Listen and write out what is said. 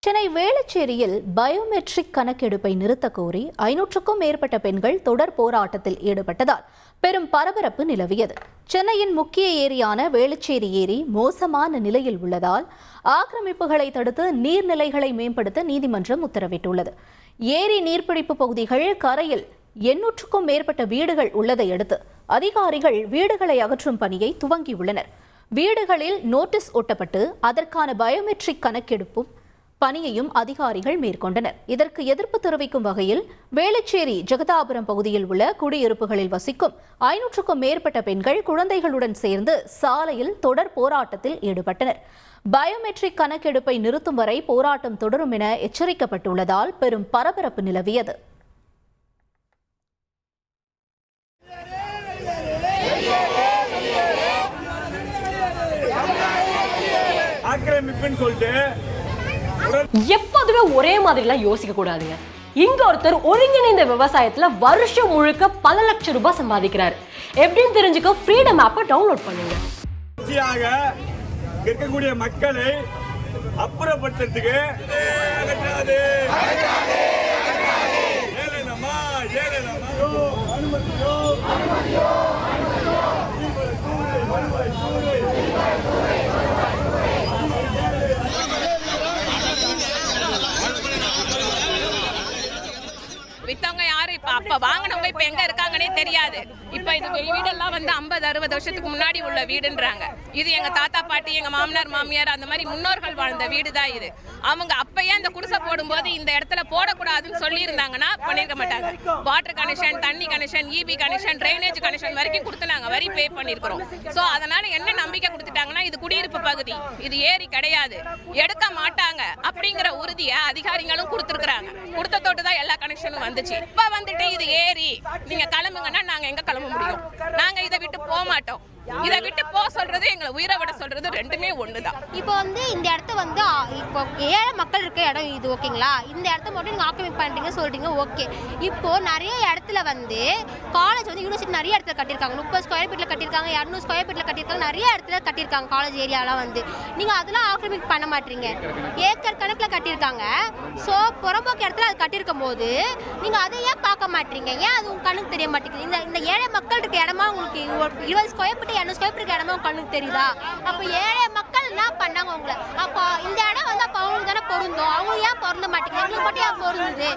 Chennai வேளச்சேரியில் biometric கணக்கெடுப்பை நிறுத்தக் கோரி 500க்கும் மேற்பட்ட பெண்கள் தொடர் போராட்டத்தில் ஈடுபட்டதால் பெரும் பரபரப்பு நிலவியது. சென்னையின் முக்கிய ஏரியான வேளச்சேரி ஏரி மோசமான நிலையில் உள்ளதால் ஆக்கிரமிப்புகளை தடுத்து நீர்நிலைகளை மேம்படுத்த நீதிமன்றம் உத்தரவிட்டுள்ளது. ஏரி நீர்பிடிப்பு பகுதிகள் கரையில் 800க்கும் மேற்பட்ட வீடுகள் உள்ளதை அடுத்து அதிகாரிகள் வீடுகளை அகற்றும் பணியை துவங்கியுள்ளனர். வீடுகளில் நோட்டீஸ் ஒட்டப்பட்டு அதற்கான பயோமெட்ரிக் கணக்கெடுப்பும் பணியையும் அதிகாரிகள் மேற்கொண்டனர். இதற்கு எதிர்ப்பு தெரிவிக்கும் வகையில் வேளச்சேரி ஜெகதாபுரம் பகுதியில் உள்ள குடியிருப்புகளில் வசிக்கும் 500க்கும் மேற்பட்ட பெண்கள் குழந்தைகளுடன் சேர்ந்து சாலையில் தொடர் போராட்டத்தில் ஈடுபட்டனர். பயோமெட்ரிக் கணக்கெடுப்பை நிறுத்தும் வரை போராட்டம் தொடரும் என எச்சரிக்கப்பட்டுள்ளதால் பெரும் பரபரப்பு நிலவியது. எப்போதுமே ஒரே மாதிரிலாம் யோசிக்க கூடாதுங்க. இங்க ஒருத்தர் ஒருங்கிணைந்த விவசாயத்துல வருஷம் முழுக்க பல லட்சம் ரூபாய் சம்பாதிக்கிறார். எப்படின்னு தெரிஞ்சுக்க ஃப்ரீடம் ஆப்பை டவுன்லோட் பண்ணுங்க. இருக்கக்கூடிய மக்களை அப்புறப்படுத்துறதுக்கு வித்தவங்க யாரு அப்ப வாங்கினவங்க இப்ப எங்க இருக்காங்கன்னே தெரியாது. இப்ப இது வீடெல்லாம் 50-60 வருஷத்துக்கு முன்னாடி உள்ள வீடுன்றாங்க. இது எங்க தாத்தா பாட்டி, எங்க மாமனார் மாமியார் அந்த மாதிரி முன்னோர்கள் வாழ்ந்த வீடு தான் இது. அவங்க அப்பயே அந்த குடிசை போடும்போது இந்த இடத்துல போடக்கூடாதுன்னு சொல்லி இருந்தாங்கன்னா பண்ணிருக்க மாட்டாங்க. வாட்டர் கனெக்ஷன், தண்ணி connection, EB connection, drainage connection வரைக்கும் கொடுத்துனாங்க. வரி பே பண்ணிருக்கிறோம். சோ அதனால என்ன நம்பிக்கை கொடுத்துட்டாங்கன்னா இது குடியிருப்பு பகுதி, இது ஏரி கிடையாது, எடுக்க மாட்டாங்க அப்படிங்கிற உறுதியை அதிகாரிகளும் கொடுத்துருக்காங்க. கொடுத்த தொட்டு தான் எல்லா கனெக்ஷனும் வந்துச்சு. இப்ப வந்துட்டு இது ஏரி, நீங்க கிளம்புங்கன்னா நாங்க எங்க கிளம்ப முடியும்? நாங்க இதை விட்டு போக மாட்டோம். இதை விட்டு போக சொல்றது, எங்களை உயிரை விட சொல்றது ரெண்டுமே ஒண்ணுதான். இப்போ இந்த இடத்த இப்போ ஏழை மக்கள் இருக்க இடம் இது, ஓகேங்களா? இந்த இடத்த மட்டும் நீங்க ஆக்கிரமிப்பு பண்றீங்க சொல்றீங்க, ஓகே. இப்போ நிறைய இடத்துல காலேஜ் யூனிவர்சிட்டி நிறைய இடத்துல கட்டியிருக்காங்க. 30 ஸ்கொயர் ஃபீட்ல கட்டியிருக்காங்க, 200 ஸ்கொயர் ஃபீட்ல கட்டியிருக்காங்க, நிறைய இடத்துல கட்டியிருக்காங்க. காலேஜ் ஏரியாலாம் நீங்க அதெல்லாம் ஆக்கிரமிப்பு பண்ண மாட்டீங்க. ஏக்கர் கணக்கில் கட்டியிருக்காங்க. ஸோ புறம்போக்கு இடத்துல அது கட்டியிருக்கும் போது நீங்க அதை ஏன் பார்க்க மாட்டீங்க? ஏன் அது உங்க கண்ணுக்கு தெரிய மாட்டேங்குது? இந்த ஏழை மக்கள் இருக்க இடமா உங்களுக்கு 20 ஸ்கொயர் ஃபீட் 200 ஸ்கொயர் ஃபீட் இடமா உங்க கண்ணுக்கு தெரியுதா? அப்போ ஏழை மக்கள் என்ன பண்ணாங்க உங்களை? அப்போ இந்த இடம் அப்போ அவங்களுக்கு தானே பொருந்தும். அவங்க ஏன் பொருந்த மாட்டேங்குது? எங்களுக்கு மட்டும் ஏன் பொருந்துது?